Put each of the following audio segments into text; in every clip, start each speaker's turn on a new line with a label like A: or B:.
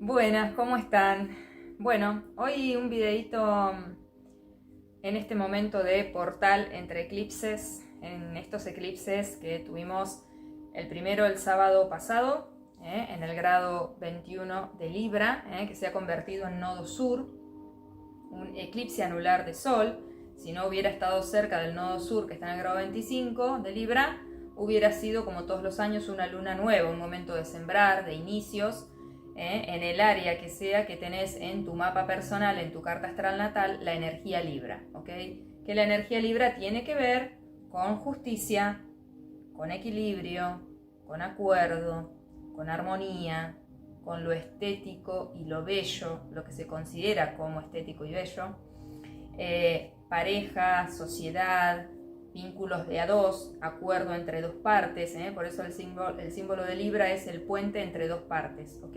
A: Buenas, ¿cómo están? Bueno, hoy un videito en este momento de portal entre eclipses, en estos eclipses que tuvimos el primero el sábado pasado, en el grado 21 de Libra, que se ha convertido en nodo sur, un eclipse anular de Sol. Si no hubiera estado cerca del nodo sur, que está en el grado 25 de Libra, hubiera sido, como todos los años, una luna nueva, un momento de sembrar, de inicios, en el área que sea que tenés en tu mapa personal, en tu carta astral natal, la energía Libra, ¿ok? Que la energía Libra tiene que ver con justicia, con equilibrio, con acuerdo, con armonía, con lo estético y lo bello, lo que se considera como estético y bello, pareja, sociedad, vínculos de a dos, acuerdo entre dos partes, por eso el símbolo de Libra es el puente entre dos partes, ¿ok?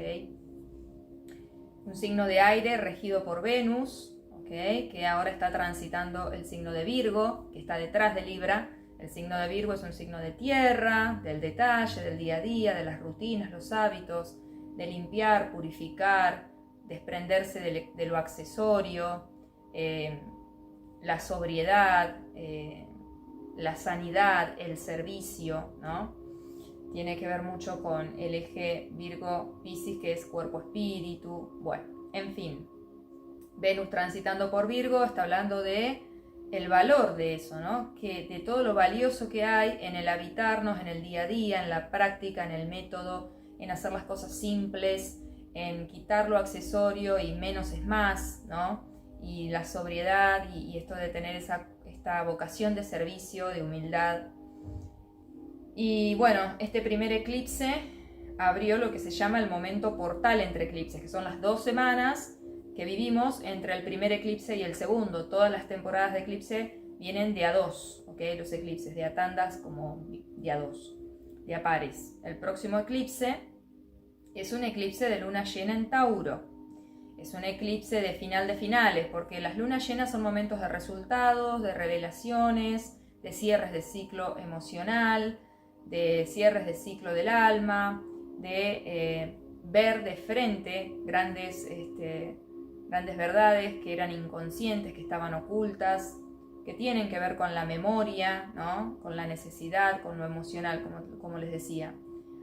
A: Un signo de aire regido por Venus, ¿ok? Que ahora está transitando el signo de Virgo, que está detrás de Libra. El signo de Virgo es un signo de tierra, del detalle, del día a día, de las rutinas, los hábitos, de limpiar, purificar, desprenderse de lo accesorio, la sobriedad, la sanidad, el servicio, ¿no? Tiene que ver mucho con el eje Virgo-Piscis, que es cuerpo-espíritu. Bueno, en fin. Venus transitando por Virgo está hablando de el valor de eso, ¿no? Que de todo lo valioso que hay en el habitarnos, en el día a día, en la práctica, en el método, en hacer las cosas simples, en quitar lo accesorio y menos es más, ¿no? Y la sobriedad y esto de tener esta vocación de servicio, de humildad. Y bueno, este primer eclipse abrió lo que se llama el momento portal entre eclipses, que son las 2 semanas que vivimos entre el primer eclipse y el segundo. Todas las temporadas de eclipse vienen de a dos, ¿ok? Los eclipses, de a tandas como de a dos, de a pares. El próximo eclipse es un eclipse de luna llena en Tauro. Es un eclipse de final de finales, porque las lunas llenas son momentos de resultados, de revelaciones, de cierres de ciclo emocional, de cierres de ciclo del alma, de ver de frente grandes verdades que eran inconscientes, que estaban ocultas, que tienen que ver con la memoria, ¿no? Con la necesidad, con lo emocional, como les decía.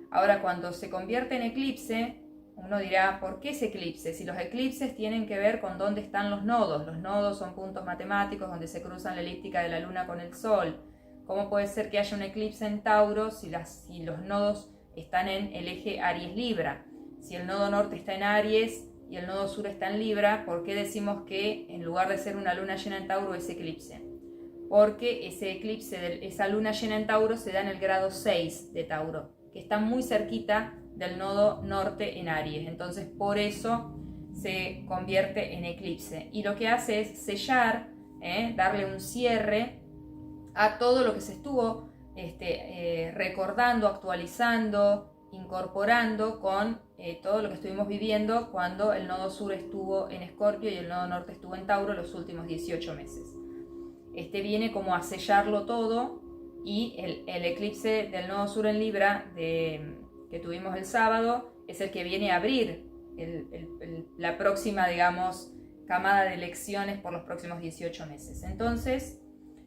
A: Ahora, cuando se convierte en eclipse, uno dirá, ¿por qué ese eclipse? Si los eclipses tienen que ver con dónde están los nodos. Los nodos son puntos matemáticos donde se cruzan la elíptica de la luna con el sol. ¿Cómo puede ser que haya un eclipse en Tauro si los nodos están en el eje Aries-Libra? Si el nodo norte está en Aries y el nodo sur está en Libra, ¿por qué decimos que en lugar de ser una luna llena en Tauro es eclipse? Porque ese eclipse, esa luna llena en Tauro se da en el grado 6 de Tauro, que está muy cerquita del nodo norte en Aries. Entonces por eso se convierte en eclipse. Y lo que hace es sellar, darle un cierre a todo lo que se estuvo recordando, actualizando, incorporando con todo lo que estuvimos viviendo cuando el nodo sur estuvo en Escorpio y el nodo norte estuvo en Tauro los últimos 18 meses. Viene como a sellarlo todo, y el eclipse del nodo sur en Libra que tuvimos el sábado es el que viene a abrir la próxima, digamos, camada de lecciones por los próximos 18 meses. Entonces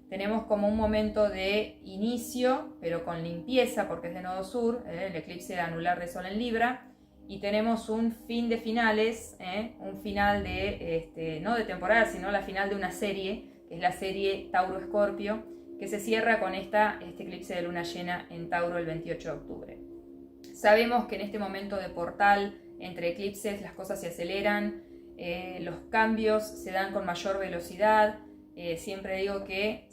A: tenemos como un momento de inicio, pero con limpieza, porque es de nodo sur, el eclipse anular de Sol en Libra, y tenemos un fin de finales, un final de, no de temporada, sino la final de una serie, que es la serie Tauro-Escorpio, que se cierra con este eclipse de luna llena en Tauro el 28 de octubre. Sabemos que en este momento de portal entre eclipses las cosas se aceleran, los cambios se dan con mayor velocidad. Siempre digo que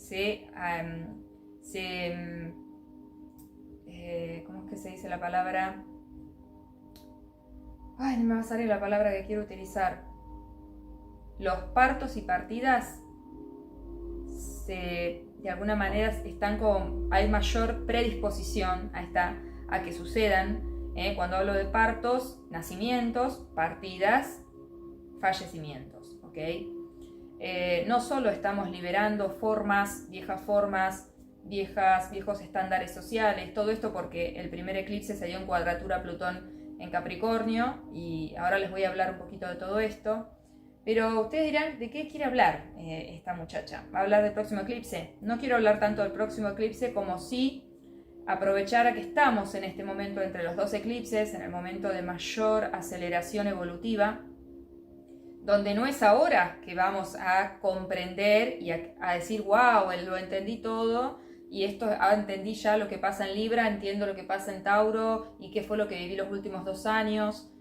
A: ¿cómo es que se dice la palabra? Ay, no me va a salir la palabra que quiero utilizar. Los partos y partidas de alguna manera hay mayor predisposición a que sucedan. Cuando hablo de partos, nacimientos, partidas, fallecimientos, ¿ok? No solo estamos liberando viejos estándares sociales, todo esto porque el primer eclipse se dio en cuadratura a Plutón en Capricornio, y ahora les voy a hablar un poquito de todo esto. Pero ustedes dirán, ¿de qué quiere hablar esta muchacha? ¿Va a hablar del próximo eclipse? No quiero hablar tanto del próximo eclipse como sí aprovechar a que estamos en este momento entre los dos eclipses, en el momento de mayor aceleración evolutiva, donde no es ahora que vamos a comprender y a decir, wow, lo entendí todo, y entendí ya lo que pasa en Libra, entiendo lo que pasa en Tauro, y qué fue lo que viví los últimos 2 años.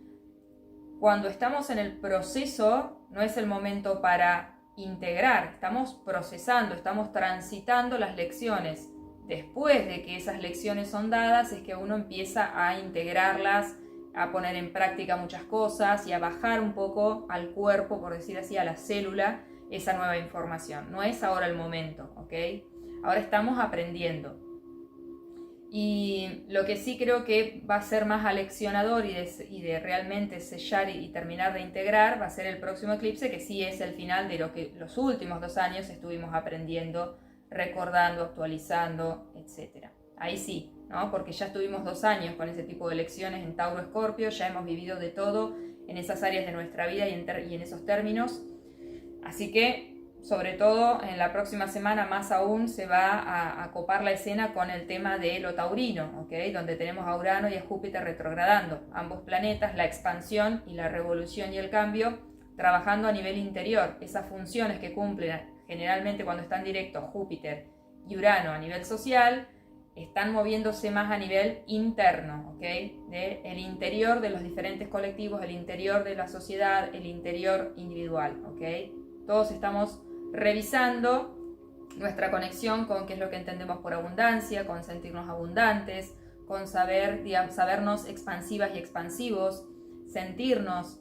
A: Cuando estamos en el proceso, no es el momento para integrar, estamos procesando, estamos transitando las lecciones. Después de que esas lecciones son dadas, es que uno empieza a integrarlas, a poner en práctica muchas cosas y a bajar un poco al cuerpo, por decir así, a la célula, esa nueva información. No es ahora el momento, ¿ok? Ahora estamos aprendiendo. Y lo que sí creo que va a ser más aleccionador y de realmente sellar y terminar de integrar va a ser el próximo eclipse, que sí es el final de lo que los últimos 2 años estuvimos aprendiendo, recordando, actualizando, etc. Ahí sí, ¿no? Porque ya estuvimos 2 años con ese tipo de lecciones en Tauro Escorpio, ya hemos vivido de todo en esas áreas de nuestra vida y en esos términos. Así que, sobre todo, en la próxima semana más aún se va a copar la escena con el tema de lo taurino, ¿okay? Donde tenemos a Urano y a Júpiter retrogradando, ambos planetas, la expansión y la revolución y el cambio, trabajando a nivel interior, esas funciones que cumplen generalmente cuando están directos Júpiter y Urano a nivel social, están moviéndose más a nivel interno, ¿ok? El interior de los diferentes colectivos, el interior de la sociedad, el interior individual, ¿ok? Todos estamos revisando nuestra conexión con qué es lo que entendemos por abundancia, con sentirnos abundantes, con sabernos expansivas y expansivos, sentirnos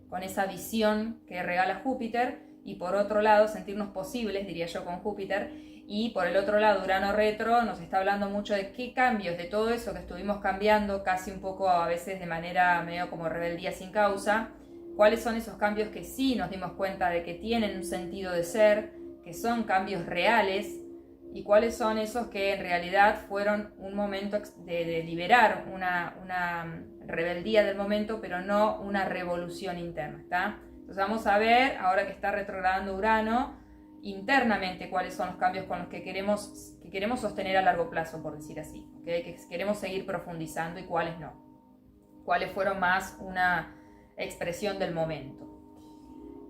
A: con esa visión que regala Júpiter, y por otro lado sentirnos posibles, diría yo, con Júpiter. Y por el otro lado, Urano retro nos está hablando mucho de qué cambios, de todo eso que estuvimos cambiando casi un poco a veces de manera medio como rebeldía sin causa, cuáles son esos cambios que sí nos dimos cuenta de que tienen un sentido de ser, que son cambios reales, y cuáles son esos que en realidad fueron un momento de liberar una rebeldía del momento, pero no una revolución interna, ¿está? Entonces vamos a ver, ahora que está retrogradando Urano, internamente cuáles son los cambios con los que queremos sostener a largo plazo, por decir así, ¿okay? Que queremos seguir profundizando y cuáles no. Cuáles fueron más una expresión del momento.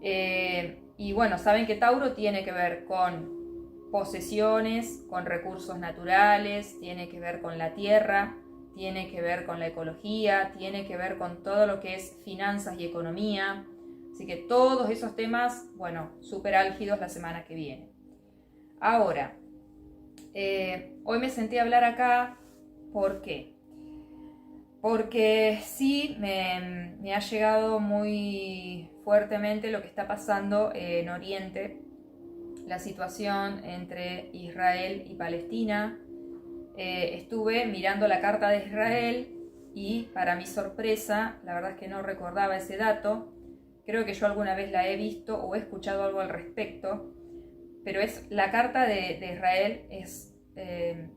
A: Y bueno, saben que Tauro tiene que ver con posesiones, con recursos naturales, tiene que ver con la tierra, tiene que ver con la ecología, tiene que ver con todo lo que es finanzas y economía. Así que todos esos temas, bueno, súper álgidos la semana que viene. Ahora, hoy me senté a hablar acá, ¿por qué? Porque sí me ha llegado muy fuertemente lo que está pasando en Oriente, la situación entre Israel y Palestina. Estuve mirando la carta de Israel y para mi sorpresa, la verdad es que no recordaba ese dato. Creo que yo alguna vez la he visto o he escuchado algo al respecto, pero la carta de Israel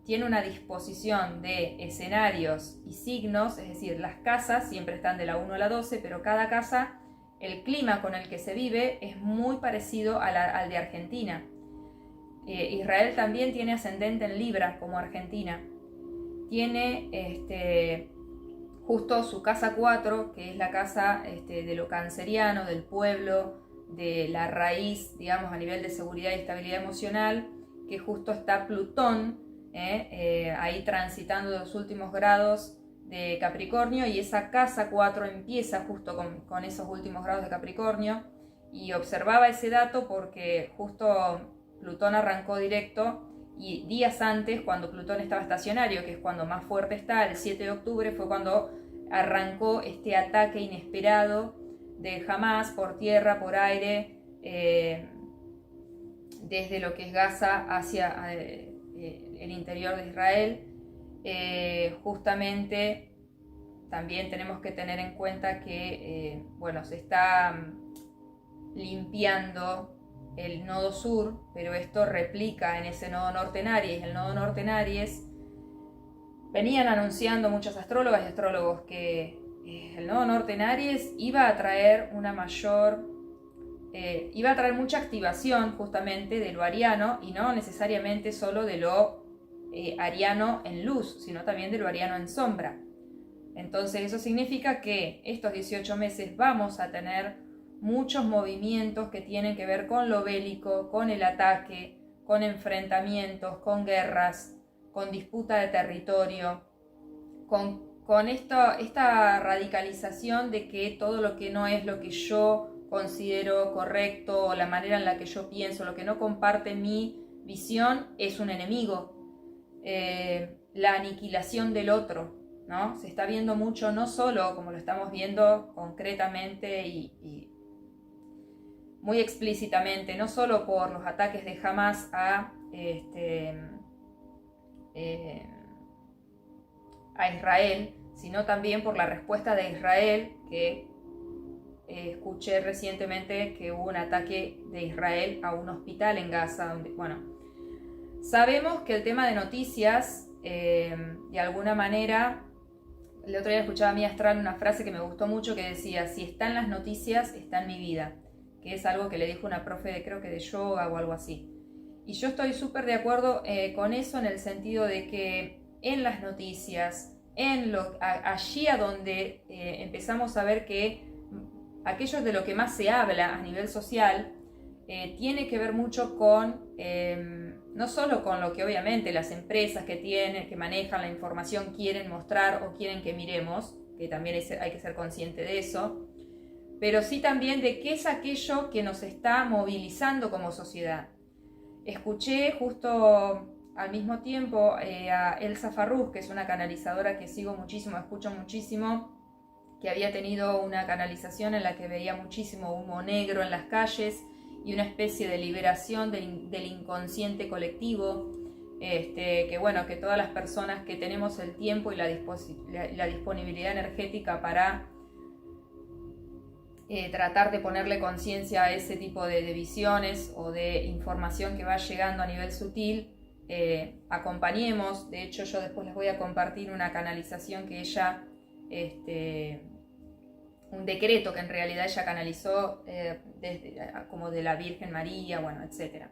A: tiene una disposición de escenarios y signos, es decir, las casas siempre están de la 1 a la 12, pero cada casa, el clima con el que se vive es muy parecido al de Argentina. Israel también tiene ascendente en Libra como Argentina. Tiene justo su casa 4, que es la casa de lo canceriano, del pueblo, de la raíz, digamos, a nivel de seguridad y estabilidad emocional, que justo está Plutón ahí transitando los últimos grados de Capricornio, y esa casa 4 empieza justo con esos últimos grados de Capricornio, y observaba ese dato porque justo Plutón arrancó directo, y días antes, cuando Plutón estaba estacionario, que es cuando más fuerte está, el 7 de octubre, fue cuando arrancó este ataque inesperado de Hamás por tierra, por aire, desde lo que es Gaza hacia el interior de Israel. Justamente también tenemos que tener en cuenta que se está limpiando el nodo sur, pero esto replica en ese nodo norte en Aries. El nodo norte en Aries venían anunciando muchas astrólogas y astrólogos que el nodo norte en Aries iba a traer iba a traer mucha activación justamente de lo ariano, y no necesariamente solo de lo ariano en luz, sino también de lo ariano en sombra. Entonces eso significa que estos 18 meses vamos a tener muchos movimientos que tienen que ver con lo bélico, con el ataque, con enfrentamientos, con guerras, con disputa de territorio, con esta radicalización de que todo lo que no es lo que yo considero correcto, o la manera en la que yo pienso, lo que no comparte mi visión, es un enemigo. La aniquilación del otro, ¿no? Se está viendo mucho, no solo como lo estamos viendo concretamente y muy explícitamente, no solo por los ataques de Hamas a Israel, sino también por la respuesta de Israel, que escuché recientemente que hubo un ataque de Israel a un hospital en Gaza, donde, bueno, sabemos que el tema de noticias, de alguna manera, el otro día escuchaba a Mía Astral una frase que me gustó mucho que decía: si está en las noticias, está en mi vida, que es algo que le dijo una profe creo que de yoga o algo así. Y yo estoy súper de acuerdo con eso, en el sentido de que en las noticias, allí a donde empezamos a ver que aquello de lo que más se habla a nivel social tiene que ver mucho con, no solo con lo que obviamente las empresas que manejan la información quieren mostrar o quieren que miremos, que también hay que ser consciente de eso, pero sí también de qué es aquello que nos está movilizando como sociedad. Escuché justo al mismo tiempo a Elsa Farrús, que es una canalizadora que sigo muchísimo, escucho muchísimo, que había tenido una canalización en la que veía muchísimo humo negro en las calles y una especie de liberación del inconsciente colectivo, que bueno, que todas las personas que tenemos el tiempo y la disponibilidad energética para tratar de ponerle conciencia a ese tipo de visiones o de información que va llegando a nivel sutil, acompañemos. De hecho, yo después les voy a compartir una canalización que ella, un decreto que en realidad ella canalizó como de la Virgen María, bueno, etc.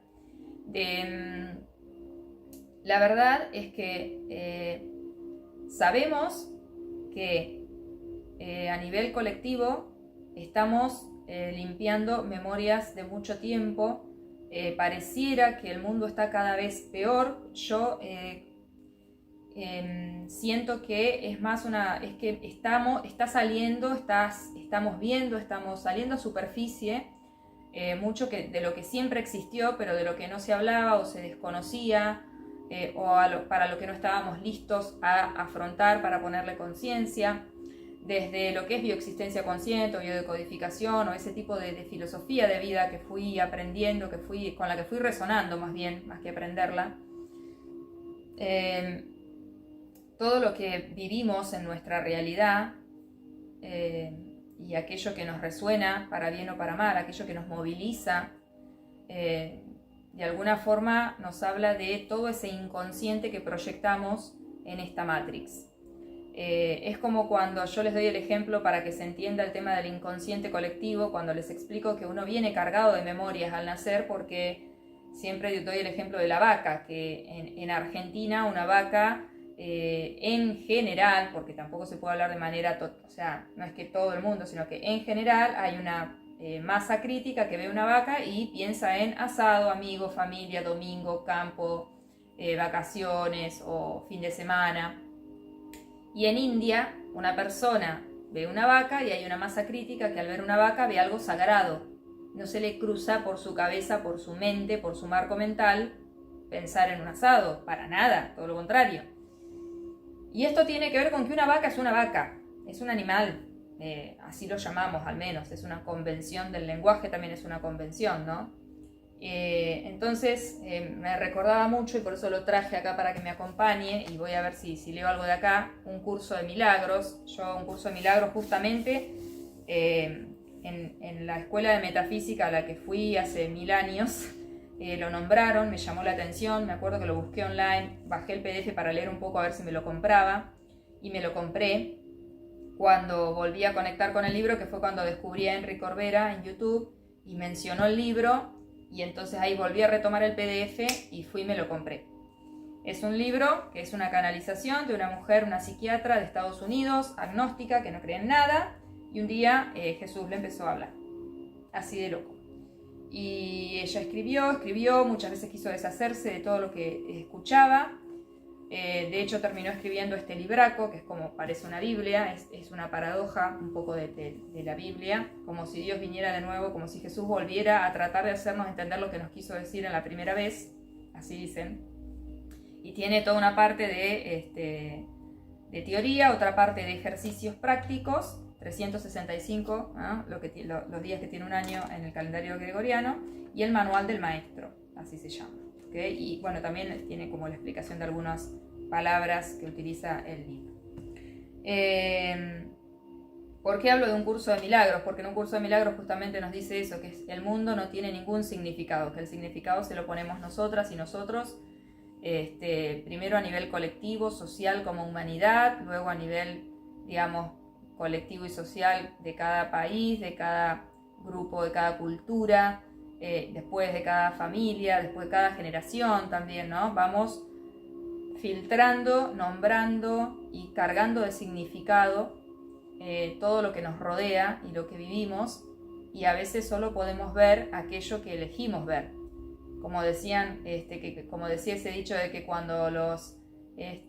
A: La verdad es que sabemos que a nivel colectivo estamos limpiando memorias de mucho tiempo. Pareciera que el mundo está cada vez peor. Yo siento que es más es que estamos saliendo a superficie mucho de lo que siempre existió, pero de lo que no se hablaba o se desconocía, para lo que no estábamos listos a afrontar, para ponerle conciencia. Desde lo que es bioexistencia consciente o biodecodificación, o ese tipo de filosofía de vida que fui aprendiendo, con la que fui resonando más bien, más que aprenderla. Todo lo que vivimos en nuestra realidad y aquello que nos resuena para bien o para mal, aquello que nos moviliza, de alguna forma nos habla de todo ese inconsciente que proyectamos en esta Matrix. Es como cuando yo les doy el ejemplo para que se entienda el tema del inconsciente colectivo, cuando les explico que uno viene cargado de memorias al nacer, porque siempre doy el ejemplo de la vaca, que en Argentina una vaca en general, porque tampoco se puede hablar de manera, o sea, no es que todo el mundo, sino que en general hay una masa crítica que ve una vaca y piensa en asado, amigos, familia, domingo, campo, vacaciones o fin de semana. Y en India, una persona ve una vaca y hay una masa crítica que al ver una vaca ve algo sagrado. No se le cruza por su cabeza, por su mente, por su marco mental, pensar en un asado. Para nada, todo lo contrario. Y esto tiene que ver con que una vaca, es un animal. Así lo llamamos al menos. Es una convención del lenguaje, también es una convención, ¿no? Entonces me recordaba mucho, y por eso lo traje acá para que me acompañe, y voy a ver si leo algo de acá, un curso de milagros. Un curso de milagros justamente en la escuela de metafísica a la que fui hace 1000 años, lo nombraron, me llamó la atención, me acuerdo que lo busqué online, bajé el PDF para leer un poco a ver si me lo compraba, y me lo compré. cuando volví a conectar con el libro, que fue cuando descubrí a Enrique Corbera en YouTube y mencionó el libro, y entonces ahí volví a retomar el PDF y fui y me lo compré. Es un libro que es una canalización de una mujer, una psiquiatra de Estados Unidos, agnóstica, que no cree en nada, y un día Jesús le empezó a hablar, así de loco. Y ella escribió, muchas veces quiso deshacerse de todo lo que escuchaba. De hecho terminó escribiendo este libraco, que es como parece una Biblia, es una paradoja un poco de la Biblia, como si Dios viniera de nuevo, como si Jesús volviera a tratar de hacernos entender lo que nos quiso decir en la primera vez, así dicen. Y tiene toda una parte de teoría, otra parte de ejercicios prácticos, 365, ¿no? Los días que tiene un año en el calendario gregoriano, y el manual del maestro, así se llama. ¿Okay? Y bueno, también tiene como la explicación de algunas palabras que utiliza el libro. ¿Por qué hablo de un curso de milagros? Porque en un curso de milagros justamente nos dice eso, que el mundo no tiene ningún significado, que el significado se lo ponemos nosotras y nosotros, primero a nivel colectivo, social como humanidad, luego a nivel, digamos, colectivo y social de cada país, de cada grupo, de cada cultura, después de cada familia, después de cada generación también, ¿no? Vamos filtrando, nombrando y cargando de significado todo lo que nos rodea y lo que vivimos, y a veces solo podemos ver aquello que elegimos ver. Como decían, como decía ese dicho de que cuando los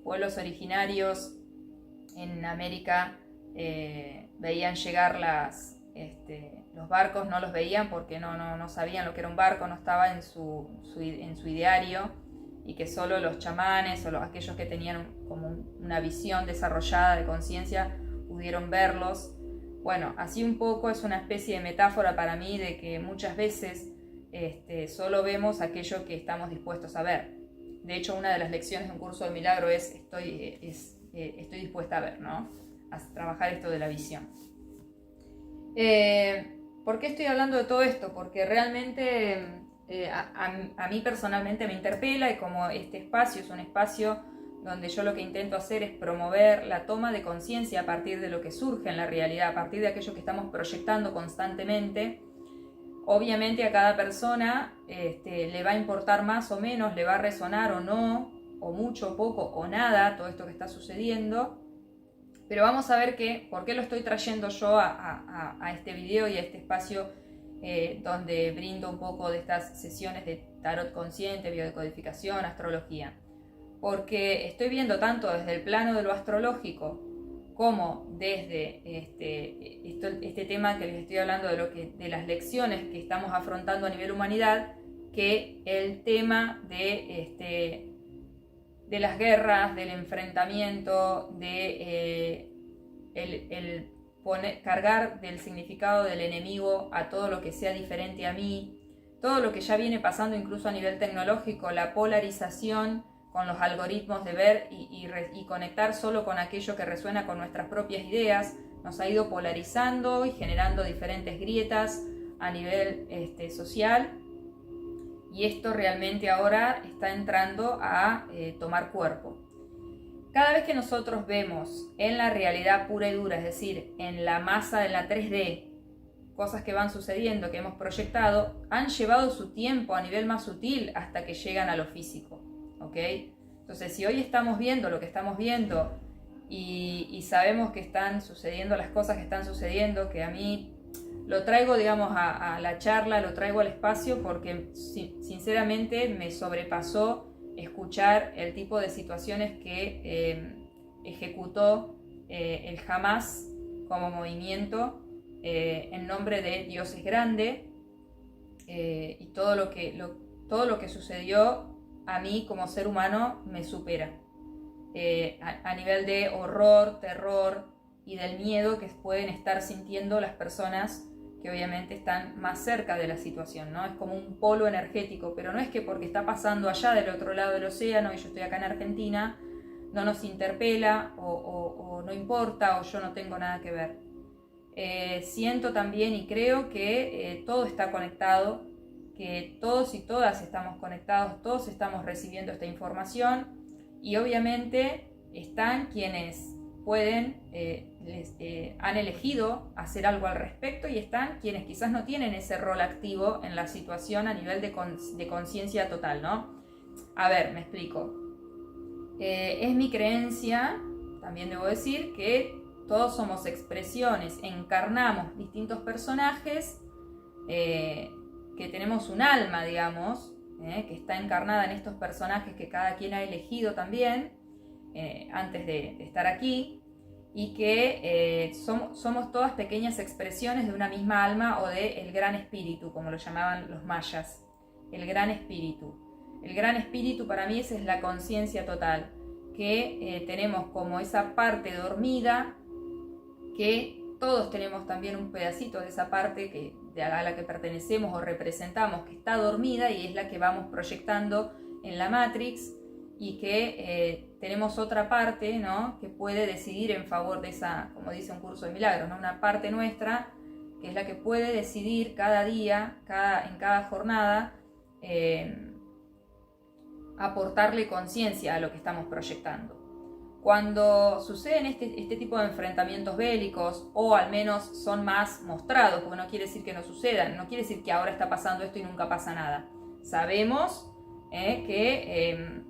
A: pueblos originarios en América veían llegar los barcos, no los veían porque no sabían lo que era un barco, no estaba en su ideario, y que solo los chamanes o aquellos que tenían como una visión desarrollada de conciencia pudieron verlos. Bueno, así un poco es una especie de metáfora para mí de que muchas veces solo vemos aquello que estamos dispuestos a ver. De hecho, una de las lecciones de un curso de milagro es estoy dispuesta a ver, ¿no? A trabajar esto de la visión. ¿Por qué estoy hablando de todo esto? Porque realmente a mí personalmente me interpela, y como este espacio es un espacio donde yo lo que intento hacer es promover la toma de conciencia a partir de lo que surge en la realidad, a partir de aquello que estamos proyectando constantemente. Obviamente a cada persona le va a importar más o menos, le va a resonar o no, o mucho, poco o nada todo esto que está sucediendo. Pero vamos a ver por qué lo estoy trayendo yo a este video y a este espacio donde brindo un poco de estas sesiones de tarot consciente, biodecodificación, astrología. Porque estoy viendo tanto desde el plano de lo astrológico como desde este tema que les estoy hablando de las lecciones que estamos afrontando a nivel humanidad, que el tema de las guerras, del enfrentamiento, de cargar del significado del enemigo a todo lo que sea diferente a mí, todo lo que ya viene pasando incluso a nivel tecnológico, la polarización con los algoritmos de ver y conectar solo con aquello que resuena con nuestras propias ideas, nos ha ido polarizando y generando diferentes grietas a nivel social. Y esto realmente ahora está entrando a tomar cuerpo. Cada vez que nosotros vemos en la realidad pura y dura, es decir, en la masa, en la 3D, cosas que van sucediendo, que hemos proyectado, han llevado su tiempo a nivel más sutil hasta que llegan a lo físico. ¿Ok? Entonces, si hoy estamos viendo lo que estamos viendo y sabemos que están sucediendo las cosas que están sucediendo, que a mí lo traigo, digamos, a la charla, lo traigo al espacio porque sinceramente me sobrepasó escuchar el tipo de situaciones que ejecutó el Hamas como movimiento en nombre de Dios es grande, y todo lo que sucedió a mí como ser humano me supera a nivel de horror, terror y del miedo que pueden estar sintiendo las personas que obviamente están más cerca de la situación, ¿no? Es como un polo energético, pero no es que porque está pasando allá del otro lado del océano y yo estoy acá en Argentina, no nos interpela o no importa o yo no tengo nada que ver. Siento también y creo que todo está conectado, que todos y todas estamos conectados, todos estamos recibiendo esta información, y obviamente están quienes pueden, han elegido hacer algo al respecto, y están quienes quizás no tienen ese rol activo en la situación a nivel de conciencia total, ¿no? A ver, me explico. Es mi creencia, también debo decir, que todos somos expresiones, encarnamos distintos personajes, que tenemos un alma, digamos, que está encarnada en estos personajes que cada quien ha elegido también, antes de estar aquí, y que somos todas pequeñas expresiones de una misma alma o del gran espíritu, como lo llamaban los mayas, el gran espíritu. El gran espíritu para mí esa es la conciencia total, que tenemos como esa parte dormida, que todos tenemos también un pedacito de esa parte a la que pertenecemos o representamos, que está dormida y es la que vamos proyectando en la Matrix, y que tenemos otra parte, ¿no?, que puede decidir en favor de esa, como dice un curso de milagros, ¿no?, una parte nuestra que es la que puede decidir cada día, en cada jornada, aportarle conciencia a lo que estamos proyectando. Cuando suceden este tipo de enfrentamientos bélicos, o al menos son más mostrados, porque no quiere decir que no sucedan, no quiere decir que ahora está pasando esto y nunca pasa nada. Sabemos que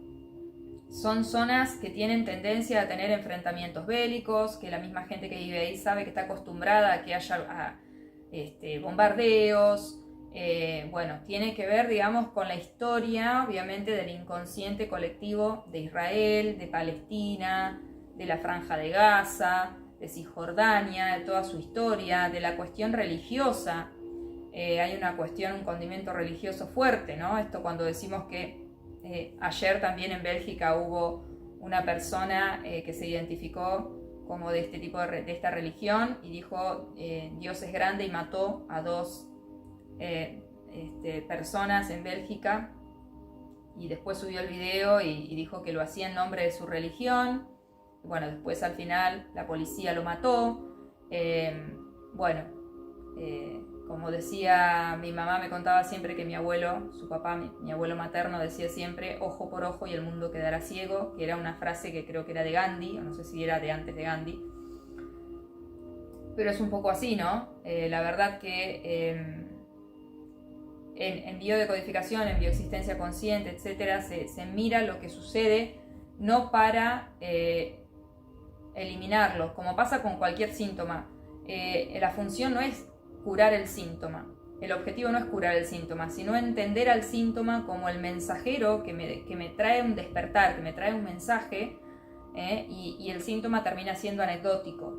A: son zonas que tienen tendencia a tener enfrentamientos bélicos, que la misma gente que vive ahí sabe que está acostumbrada a que haya bombardeos. Bueno, tiene que ver, digamos, con la historia, obviamente, del inconsciente colectivo de Israel, de Palestina, de la Franja de Gaza, de Cisjordania, de toda su historia, de la cuestión religiosa. Hay una cuestión, un condimento religioso fuerte, ¿no? Esto cuando decimos que ayer también en Bélgica hubo una persona que se identificó como de este tipo de esta religión y dijo Dios es grande, y mató a dos personas en Bélgica, y después subió el video y dijo que lo hacía en nombre de su religión. Bueno, después al final la policía lo mató. Como decía mi mamá, me contaba siempre que mi abuelo, su papá, mi abuelo materno, decía siempre ojo por ojo y el mundo quedará ciego, que era una frase que creo que era de Gandhi, o no sé si era de antes de Gandhi, pero es un poco así, ¿no? La verdad que en biodecodificación, en bioexistencia consciente, etcétera, se mira lo que sucede no para eliminarlo, como pasa con cualquier síntoma. La función no es curar el síntoma, el objetivo no es curar el síntoma, sino entender al síntoma como el mensajero que me trae un despertar, que me trae un mensaje, y el síntoma termina siendo anecdótico.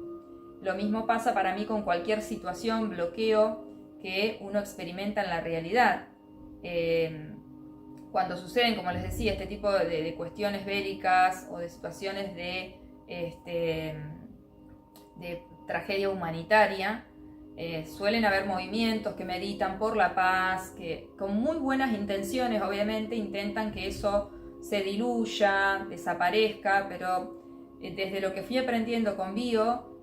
A: Lo mismo pasa para mí con cualquier situación, bloqueo que uno experimenta en la realidad. Cuando suceden, como les decía, este tipo de cuestiones bélicas o de situaciones de tragedia humanitaria, suelen haber movimientos que meditan por la paz, que con muy buenas intenciones obviamente intentan que eso se diluya, desaparezca, pero desde lo que fui aprendiendo con Bio,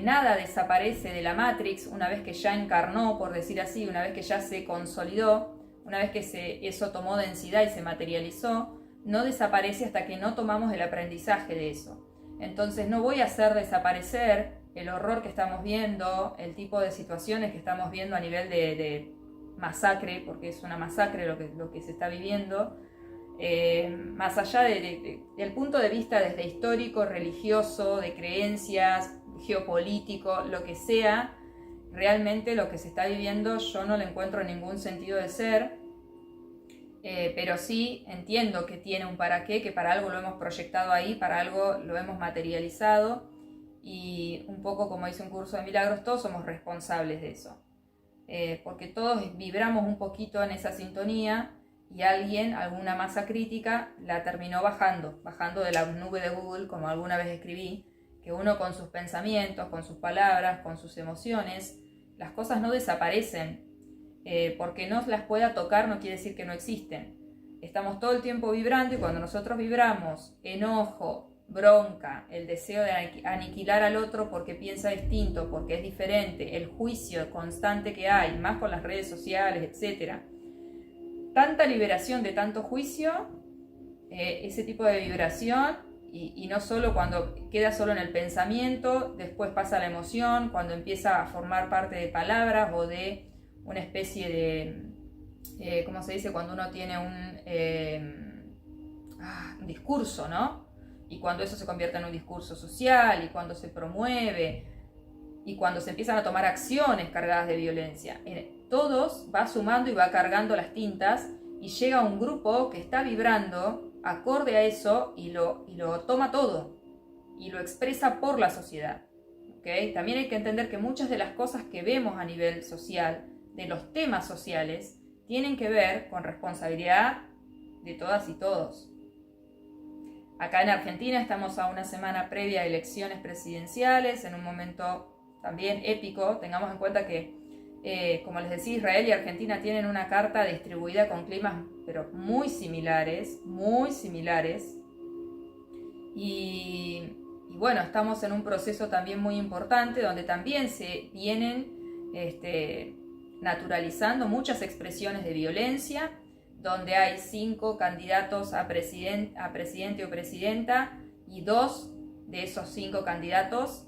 A: nada desaparece de la Matrix una vez que ya encarnó, por decir así, una vez que ya se consolidó, una vez que eso tomó densidad y se materializó, no desaparece hasta que no tomamos el aprendizaje de eso. Entonces no voy a hacer desaparecer el horror que estamos viendo, el tipo de situaciones que estamos viendo a nivel de masacre, porque es una masacre lo que se está viviendo, más allá del punto de vista desde histórico, religioso, de creencias, geopolítico, lo que sea, realmente lo que se está viviendo yo no le encuentro ningún sentido de ser, pero sí entiendo que tiene un para qué, que para algo lo hemos proyectado ahí, para algo lo hemos materializado, y un poco como dice un curso de milagros, todos somos responsables de eso, porque todos vibramos un poquito en esa sintonía, y alguna masa crítica la terminó bajando de la nube de Google, como alguna vez escribí, que uno con sus pensamientos, con sus palabras, con sus emociones, las cosas no desaparecen. Porque no las pueda tocar no quiere decir que no existen. Estamos todo el tiempo vibrando, y cuando nosotros vibramos enojo, bronca, el deseo de aniquilar al otro porque piensa distinto, porque es diferente, el juicio constante que hay, más con las redes sociales, etc. Tanta liberación de tanto juicio, ese tipo de vibración y no solo cuando queda solo en el pensamiento, después pasa a la emoción, cuando empieza a formar parte de palabras o de una especie de, ¿cómo se dice? Cuando uno tiene un discurso, ¿no? Y cuando eso se convierte en un discurso social y cuando se promueve y cuando se empiezan a tomar acciones cargadas de violencia. Todos va sumando y va cargando las tintas y llega un grupo que está vibrando acorde a eso y lo toma todo y lo expresa por la sociedad. ¿Okay? También hay que entender que muchas de las cosas que vemos a nivel social, de los temas sociales, tienen que ver con responsabilidad de todas y todos. Acá en Argentina estamos a una semana previa a elecciones presidenciales, en un momento también épico. Tengamos en cuenta que, como les decía, Israel y Argentina tienen una carta distribuida con climas pero muy similares, y bueno, estamos en un proceso también muy importante donde también se vienen naturalizando muchas expresiones de violencia, donde hay 5 candidatos a presidente o presidenta y 2 de esos 5 candidatos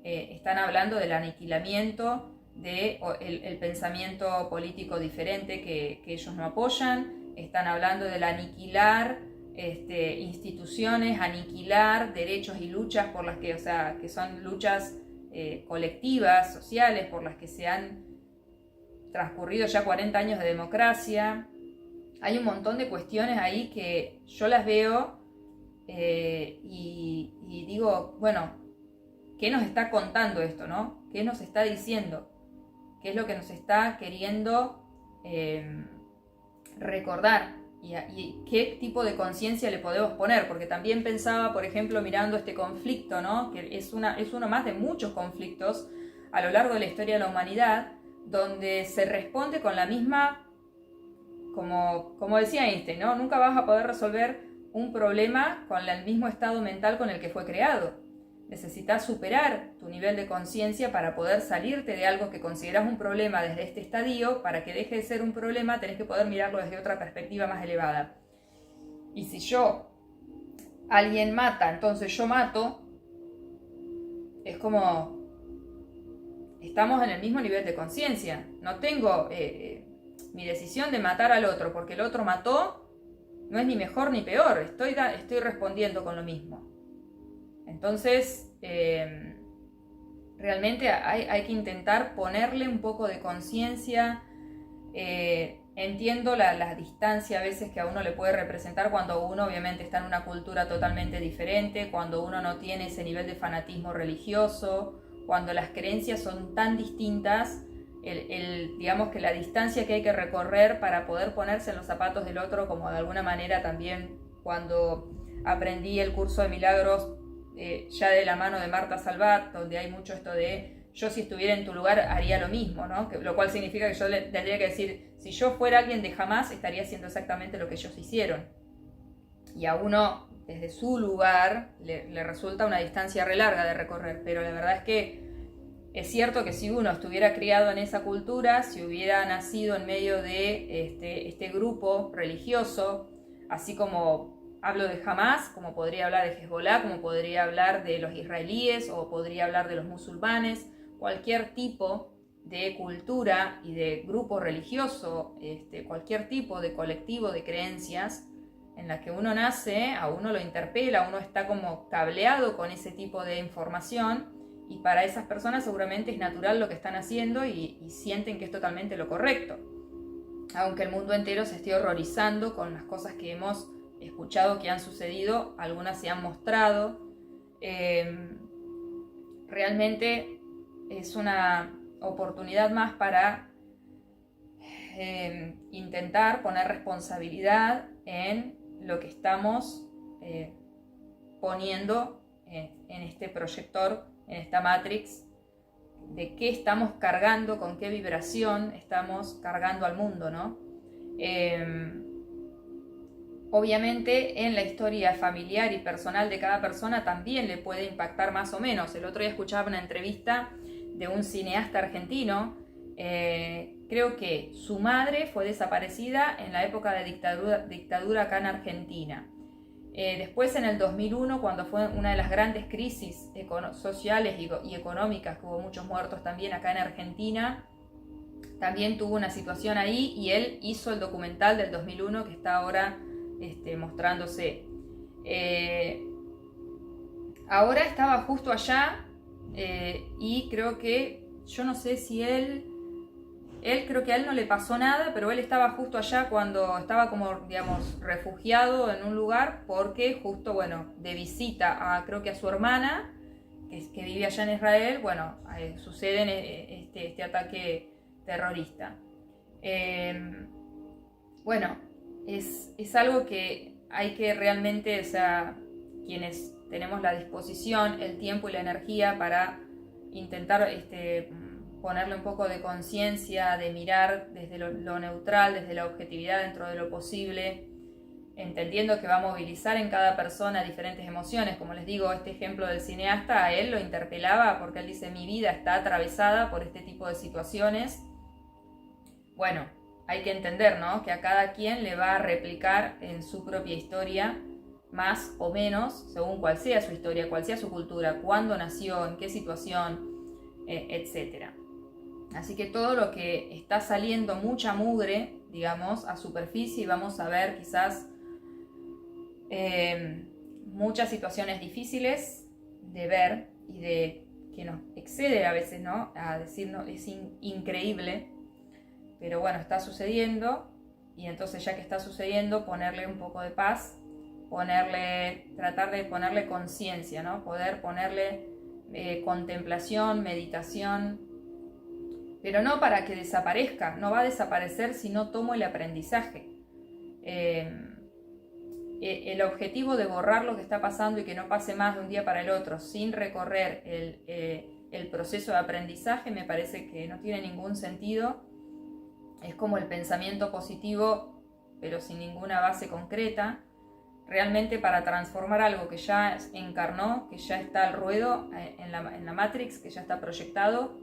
A: están hablando del aniquilamiento del pensamiento político diferente que ellos no apoyan. Están hablando del aniquilar instituciones, aniquilar derechos y luchas por las que, o sea, que son luchas colectivas, sociales, por las que se han transcurrido ya 40 años de democracia. Hay un montón de cuestiones ahí que yo las veo y digo, bueno, ¿qué nos está contando esto, no? ¿Qué nos está diciendo? ¿Qué es lo que nos está queriendo recordar? ¿Y qué tipo de conciencia le podemos poner? Porque también pensaba, por ejemplo, mirando este conflicto, ¿no? Que es uno más de muchos conflictos a lo largo de la historia de la humanidad, donde se responde con la misma, como decía Einstein, ¿no? Nunca vas a poder resolver un problema con el mismo estado mental con el que fue creado. Necesitas superar tu nivel de conciencia para poder salirte de algo que consideras un problema desde este estadio. Para que deje de ser un problema tenés que poder mirarlo desde otra perspectiva más elevada. Y si alguien mata, entonces yo mato, es como estamos en el mismo nivel de conciencia. No tengo mi decisión de matar al otro porque el otro mató, no es ni mejor ni peor, estoy respondiendo con lo mismo. Entonces, realmente hay que intentar ponerle un poco de conciencia. Entiendo la distancia a veces que a uno le puede representar cuando uno obviamente está en una cultura totalmente diferente, cuando uno no tiene ese nivel de fanatismo religioso, cuando las creencias son tan distintas, digamos que la distancia que hay que recorrer para poder ponerse en los zapatos del otro, como de alguna manera también cuando aprendí el curso de milagros, ya de la mano de Marta Salvat, donde hay mucho esto de yo si estuviera en tu lugar haría lo mismo, ¿no? Lo cual significa que yo le tendría que decir, si yo fuera alguien de Hamás estaría haciendo exactamente lo que ellos hicieron. Y a uno desde su lugar le resulta una distancia re larga de recorrer, pero la verdad es que es cierto que si uno estuviera criado en esa cultura, si hubiera nacido en medio de este grupo religioso, así como hablo de Hamás, como podría hablar de Hezbollah, como podría hablar de los israelíes o podría hablar de los musulmanes, cualquier tipo de cultura y de grupo religioso, cualquier tipo de colectivo de creencias en la que uno nace, a uno lo interpela, uno está como cableado con ese tipo de información y para esas personas seguramente es natural lo que están haciendo y sienten que es totalmente lo correcto. Aunque el mundo entero se esté horrorizando con las cosas que hemos escuchado que han sucedido, algunas se han mostrado. Realmente es una oportunidad más para intentar poner responsabilidad en lo que estamos poniendo en este proyector, en esta Matrix, de qué estamos cargando, con qué vibración estamos cargando al mundo, ¿no? Obviamente en la historia familiar y personal de cada persona también le puede impactar más o menos. El otro día escuchaba una entrevista de un cineasta argentino, creo que su madre fue desaparecida en la época de dictadura acá en Argentina. Después en el 2001, cuando fue una de las grandes crisis sociales y económicas, que hubo muchos muertos también acá en Argentina, también tuvo una situación ahí y él hizo el documental del 2001 que está ahora mostrándose. Ahora estaba justo allá y creo que, yo no sé si él creo que a él no le pasó nada, pero él estaba justo allá cuando estaba como, digamos, refugiado en un lugar porque justo, bueno, de visita a, creo que a su hermana, que vive allá en Israel, bueno, sucede este ataque terrorista. Bueno, es algo que hay que realmente, o sea, quienes tenemos la disposición, el tiempo y la energía para intentar ponerle un poco de conciencia, de mirar desde lo neutral, desde la objetividad dentro de lo posible, entendiendo que va a movilizar en cada persona diferentes emociones. Como les digo, este ejemplo del cineasta a él lo interpelaba porque él dice: mi vida está atravesada por este tipo de situaciones. Bueno, hay que entender, ¿no?, que a cada quien le va a replicar en su propia historia, más o menos, según cuál sea su historia, cuál sea su cultura, cuándo nació, en qué situación, etcétera. Así que todo lo que está saliendo, mucha mugre, digamos, a superficie, y vamos a ver quizás muchas situaciones difíciles de ver y de que nos excede a veces, ¿no?, a decir, no, es increíble, pero bueno, está sucediendo, y entonces ya que está sucediendo, ponerle un poco de paz, tratar de ponerle conciencia, ¿no?, poder ponerle contemplación, meditación, pero no para que desaparezca, no va a desaparecer si no tomo el aprendizaje. El objetivo de borrar lo que está pasando y que no pase más de un día para el otro sin recorrer el proceso de aprendizaje me parece que no tiene ningún sentido. Es como el pensamiento positivo, pero sin ninguna base concreta. Realmente para transformar algo que ya encarnó, que ya está al ruedo en la Matrix, que ya está proyectado,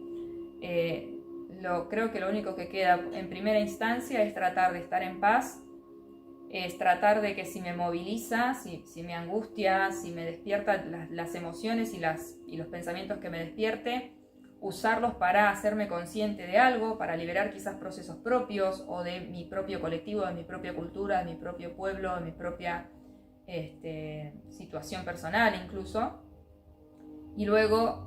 A: creo que lo único que queda en primera instancia es tratar de estar en paz, es tratar de que si me moviliza, si me angustia, si me despierta las emociones y los pensamientos que me despierte, usarlos para hacerme consciente de algo, para liberar quizás procesos propios o de mi propio colectivo, de mi propia cultura, de mi propio pueblo, de mi propia situación personal incluso, y luego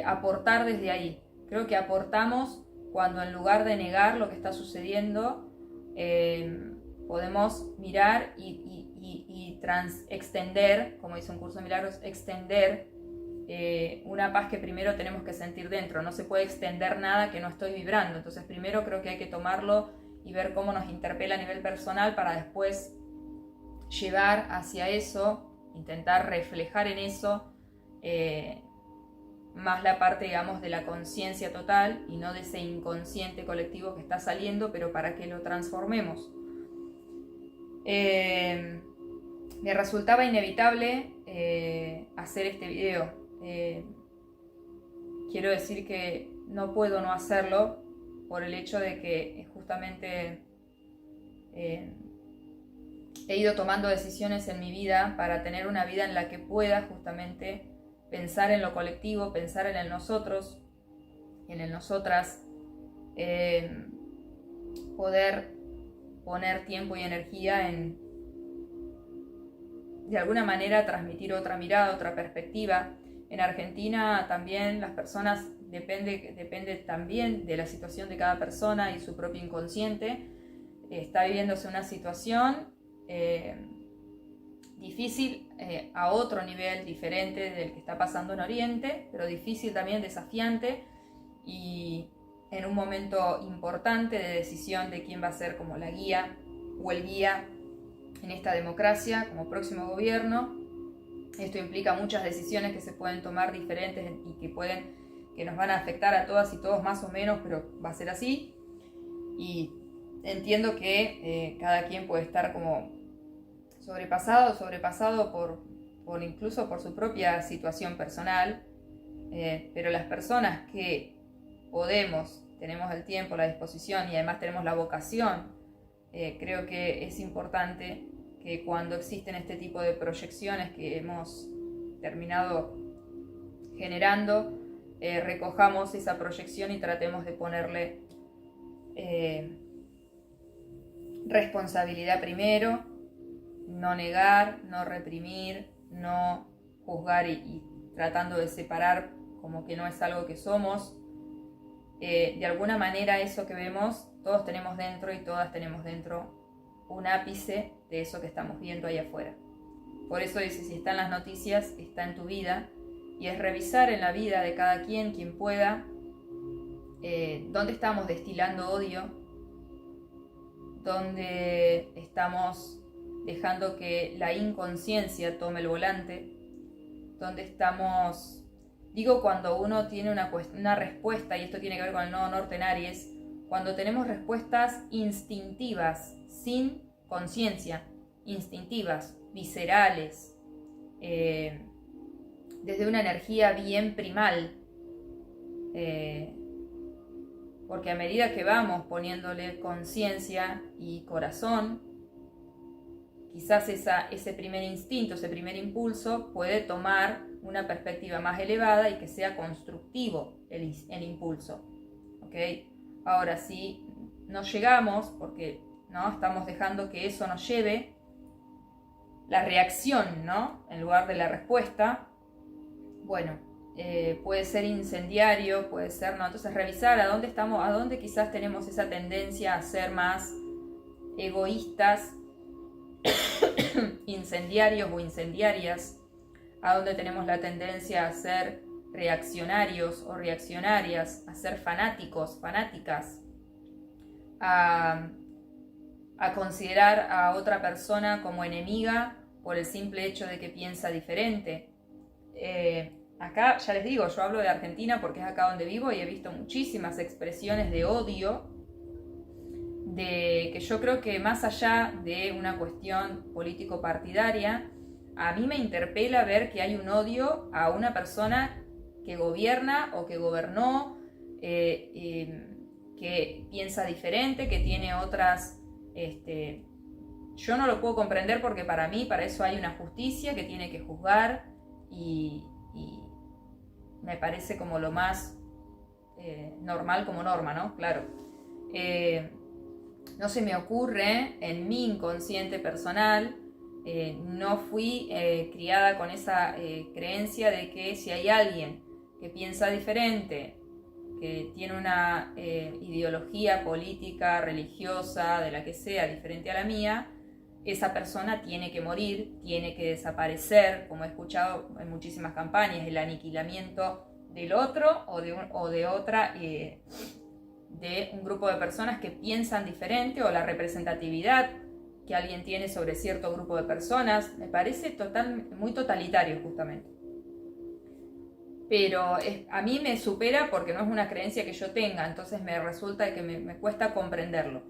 A: aportar desde ahí. Creo que aportamos cuando, en lugar de negar lo que está sucediendo, podemos mirar y extender, como dice un curso de milagros, extender una paz que primero tenemos que sentir dentro. No se puede extender nada que no estoy vibrando. Entonces primero creo que hay que tomarlo y ver cómo nos interpela a nivel personal para después llevar hacia eso, intentar reflejar en eso más la parte, digamos, de la conciencia total y no de ese inconsciente colectivo que está saliendo, pero para que lo transformemos. Me resultaba inevitable hacer este video. Quiero decir que no puedo no hacerlo por el hecho de que justamente he ido tomando decisiones en mi vida para tener una vida en la que pueda justamente pensar en lo colectivo, pensar en el nosotros, en el nosotras, poder poner tiempo y energía en, de alguna manera, transmitir otra mirada, otra perspectiva. En Argentina también las personas, depende también de la situación de cada persona y su propio inconsciente, está viviéndose una situación difícil a otro nivel diferente del que está pasando en Oriente, pero difícil también, desafiante, y en un momento importante de decisión de quién va a ser como la guía o el guía en esta democracia como próximo gobierno. Esto implica muchas decisiones que se pueden tomar diferentes y que nos van a afectar a todas y todos más o menos, pero va a ser así. Y entiendo que cada quien puede estar como sobrepasado por incluso por su propia situación personal, pero las personas que tenemos el tiempo, la disposición y además tenemos la vocación, creo que es importante que cuando existen este tipo de proyecciones que hemos terminado generando, recojamos esa proyección y tratemos de ponerle responsabilidad primero, no negar, no reprimir, no juzgar y tratando de separar como que no es algo que somos. De alguna manera eso que vemos, todos tenemos dentro y todas tenemos dentro un ápice de eso que estamos viendo ahí afuera. Por eso dice, si está en las noticias, está en tu vida, y es revisar en la vida de cada quien pueda, dónde estamos destilando odio, dónde estamos dejando que la inconsciencia tome el volante, dónde estamos, digo, cuando uno tiene una respuesta, y esto tiene que ver con el nodo norte en Aries, cuando tenemos respuestas instintivas, sin conciencia, instintivas, viscerales, desde una energía bien primal, porque a medida que vamos poniéndole conciencia y corazón, quizás ese primer instinto, ese primer impulso puede tomar una perspectiva más elevada y que sea constructivo el impulso. ¿Okay? Ahora, si no llegamos, porque ¿no? estamos dejando que eso nos lleve, la reacción, ¿no? en lugar de la respuesta, bueno, puede ser incendiario, puede ser, ¿no? Entonces revisar a dónde estamos, a dónde quizás tenemos esa tendencia a ser más egoístas, incendiarios o incendiarias, a dónde tenemos la tendencia a ser reaccionarios o reaccionarias, a ser fanáticos, fanáticas, a considerar a otra persona como enemiga por el simple hecho de que piensa diferente. Acá, ya les digo, yo hablo de Argentina porque es acá donde vivo y he visto muchísimas expresiones de odio, de que yo creo que más allá de una cuestión político-partidaria, a mí me interpela ver que hay un odio a una persona que gobierna o que gobernó, que piensa diferente, que tiene otras... yo no lo puedo comprender porque para mí, para eso hay una justicia que tiene que juzgar y me parece como lo más normal como norma, ¿no? Claro. No se me ocurre en mi inconsciente personal, no fui criada con esa creencia de que si hay alguien que piensa diferente, que tiene una ideología política, religiosa, de la que sea, diferente a la mía, esa persona tiene que morir, tiene que desaparecer, como he escuchado en muchísimas campañas, el aniquilamiento del otro o de otra, de un grupo de personas que piensan diferente, o la representatividad que alguien tiene sobre cierto grupo de personas. Me parece muy totalitario justamente. Pero a mí me supera porque no es una creencia que yo tenga, entonces me resulta que me cuesta comprenderlo.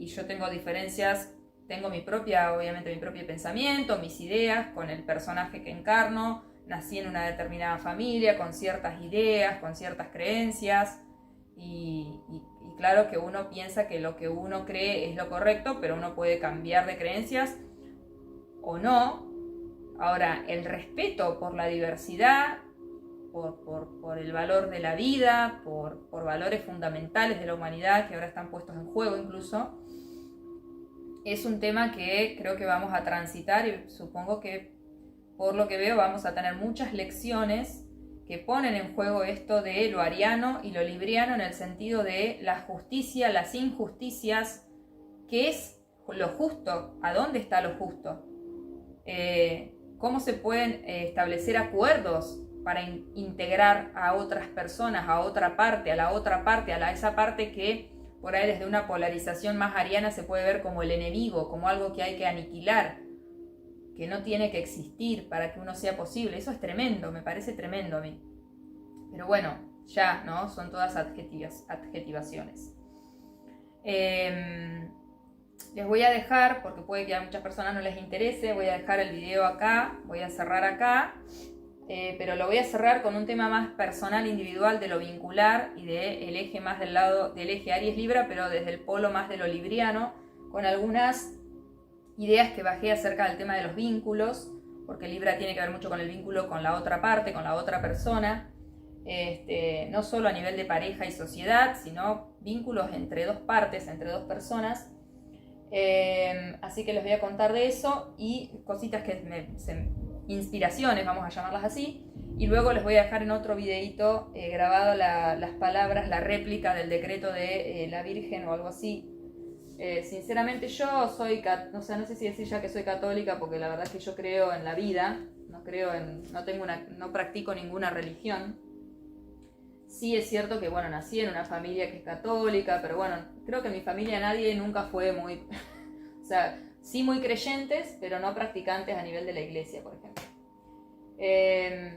A: Y yo tengo diferencias, tengo obviamente mi propio pensamiento, mis ideas con el personaje que encarno. Nací en una determinada familia, con ciertas ideas, con ciertas creencias, y claro que uno piensa que lo que uno cree es lo correcto, pero uno puede cambiar de creencias o no. Ahora, el respeto por la diversidad, por el valor de la vida, por valores fundamentales de la humanidad que ahora están puestos en juego incluso, es un tema que creo que vamos a transitar, y supongo que por lo que veo vamos a tener muchas lecciones que ponen en juego esto de lo ariano y lo libriano, en el sentido de la justicia, las injusticias, qué es lo justo, a dónde está lo justo, cómo se pueden establecer acuerdos para integrar a otras personas, a otra parte, a la otra parte, esa parte que por ahí desde una polarización más ariana se puede ver como el enemigo, como algo que hay que aniquilar, que no tiene que existir para que uno sea posible. Eso es tremendo, me parece tremendo a mí. Pero bueno, ya, ¿no? Son todas adjetivaciones. Les voy a dejar, porque puede que a muchas personas no les interese, voy a dejar el video acá, voy a cerrar acá, pero lo voy a cerrar con un tema más personal, individual, de lo vincular y del eje más del lado del eje Aries Libra, pero desde el polo más de lo libriano, con algunas ideas que bajé acerca del tema de los vínculos, porque Libra tiene que ver mucho con el vínculo con la otra parte, con la otra persona, no solo a nivel de pareja y sociedad, sino vínculos entre dos partes, entre dos personas. Así que les voy a contar de eso y cositas inspiraciones, vamos a llamarlas así, y luego les voy a dejar en otro videito grabado las palabras, la réplica del decreto de la Virgen o algo así. Sinceramente yo soy, no sé si decir ya que soy católica, porque la verdad es que yo creo en la vida, no practico ninguna religión. Sí es cierto que, bueno, nací en una familia que es católica, pero bueno, creo que en mi familia nadie nunca fue muy, o sea, sí muy creyentes, pero no practicantes a nivel de la iglesia, por ejemplo.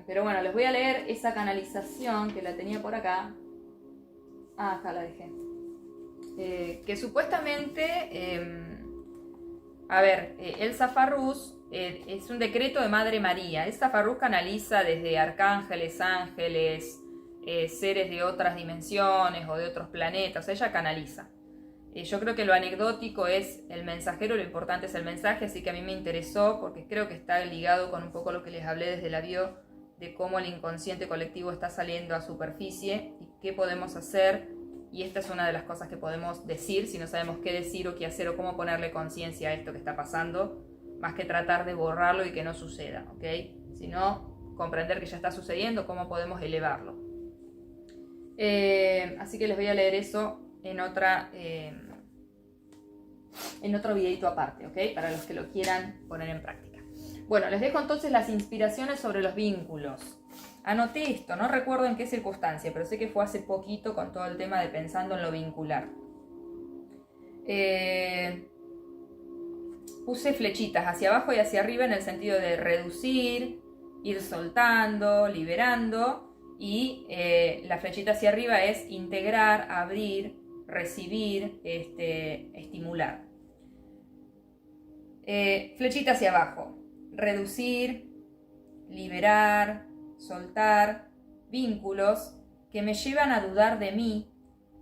A: Pero bueno, les voy a leer esa canalización que la tenía por acá. Acá la dejé. Que supuestamente, el Zafarrús es un decreto de Madre María. El Zafarrús canaliza desde arcángeles, ángeles, seres de otras dimensiones o de otros planetas. Ella canaliza. Yo creo que lo anecdótico es el mensajero, lo importante es el mensaje, así que a mí me interesó porque creo que está ligado con un poco lo que les hablé desde la bio, de cómo el inconsciente colectivo está saliendo a superficie y qué podemos hacer. Y esta es una de las cosas que podemos decir si no sabemos qué decir o qué hacer o cómo ponerle conciencia a esto que está pasando, más que tratar de borrarlo y que no suceda, ¿ok? Sino comprender que ya está sucediendo, cómo podemos elevarlo. Así que les voy a leer eso en otro videito aparte, ¿ok? Para los que lo quieran poner en práctica. Bueno, les dejo entonces las inspiraciones sobre los vínculos. Anoté esto, no recuerdo en qué circunstancia, pero sé que fue hace poquito con todo el tema de pensando en lo vincular. Puse flechitas hacia abajo y hacia arriba en el sentido de reducir, ir soltando, liberando, y la flechita hacia arriba es integrar, abrir, recibir, estimular. Flechita hacia abajo, reducir, liberar, soltar, vínculos que me llevan a dudar de mí,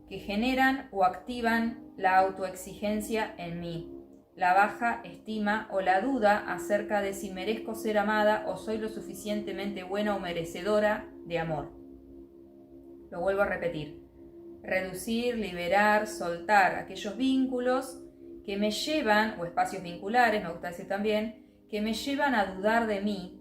A: que generan o activan la autoexigencia en mí, la baja estima o la duda acerca de si merezco ser amada o soy lo suficientemente buena o merecedora de amor. Lo vuelvo a repetir. Reducir, liberar, soltar aquellos vínculos que me llevan, o espacios vinculares, me gusta decir también, que me llevan a dudar de mí.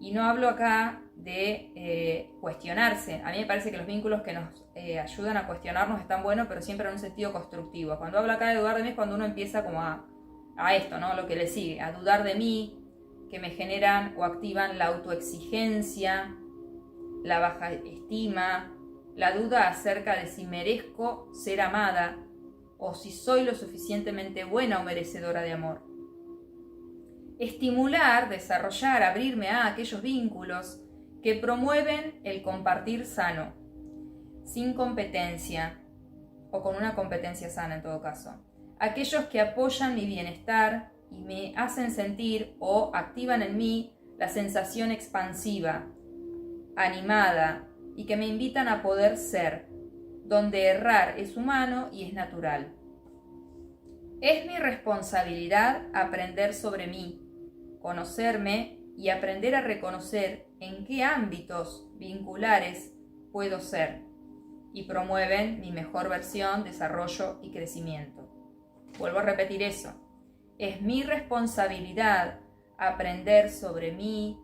A: Y no hablo acá de cuestionarse. A mí me parece que los vínculos que nos ayudan a cuestionarnos están buenos, pero siempre en un sentido constructivo. Cuando hablo acá de dudar de mí es cuando uno empieza como a esto, ¿no? Lo que le sigue, a dudar de mí, que me generan o activan la autoexigencia, la baja estima, la duda acerca de si merezco ser amada o si soy lo suficientemente buena o merecedora de amor. Estimular, desarrollar, abrirme a aquellos vínculos que promueven el compartir sano, sin competencia o con una competencia sana en todo caso. Aquellos que apoyan mi bienestar y me hacen sentir o activan en mí la sensación expansiva, animada y que me invitan a poder ser, donde errar es humano y es natural. Es mi responsabilidad aprender sobre mí, conocerme y aprender a reconocer en qué ámbitos vinculares puedo ser y promueven mi mejor versión, desarrollo y crecimiento. Vuelvo a repetir eso. Es mi responsabilidad aprender sobre mí,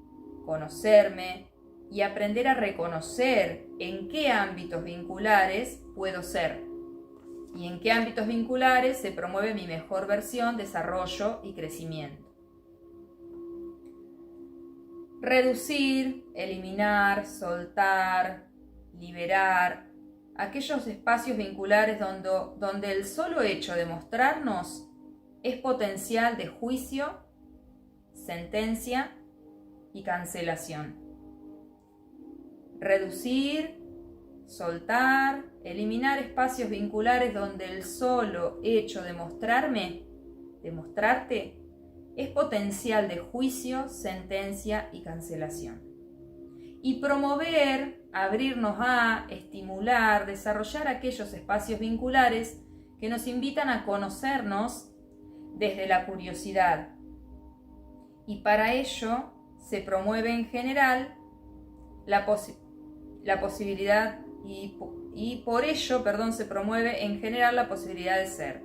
A: conocerme y aprender a reconocer en qué ámbitos vinculares puedo ser y en qué ámbitos vinculares se promueve mi mejor versión, desarrollo y crecimiento. Reducir, eliminar, soltar, liberar aquellos espacios vinculares donde el solo hecho de mostrarnos es potencial de juicio, sentencia y cancelación. Reducir, soltar, eliminar espacios vinculares donde el solo hecho de mostrarte, es potencial de juicio, sentencia y cancelación. Y promover, abrirnos a, estimular, desarrollar aquellos espacios vinculares que nos invitan a conocernos desde la curiosidad. Y para ello se promueve en general la posibilidad y por ello, se promueve en general la posibilidad de ser.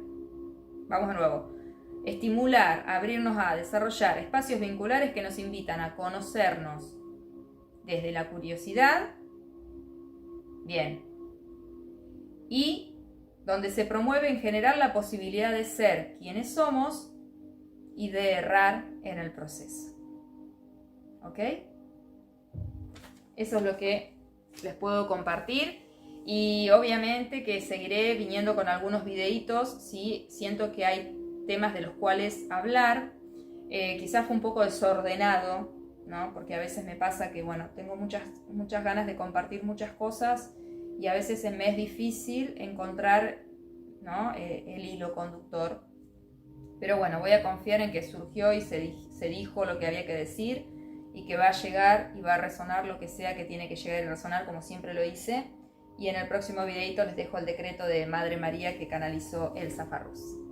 A: Vamos de nuevo. Estimular, abrirnos a desarrollar espacios vinculares que nos invitan a conocernos desde la curiosidad. Bien. Y donde se promueve en general la posibilidad de ser quienes somos y de errar en el proceso. ¿Ok? Eso es lo que les puedo compartir. Y obviamente que seguiré viniendo con algunos videitos si siento que hay temas de los cuales hablar. Quizás fue un poco desordenado, ¿no? Porque a veces me pasa que, tengo muchas ganas de compartir muchas cosas y a veces me es difícil encontrar, ¿no? El hilo conductor. Pero voy a confiar en que surgió y se dijo lo que había que decir y que va a llegar y va a resonar lo que sea que tiene que llegar y resonar, como siempre lo hice. Y en el próximo videito les dejo el decreto de Madre María que canalizó Elsa Farrús.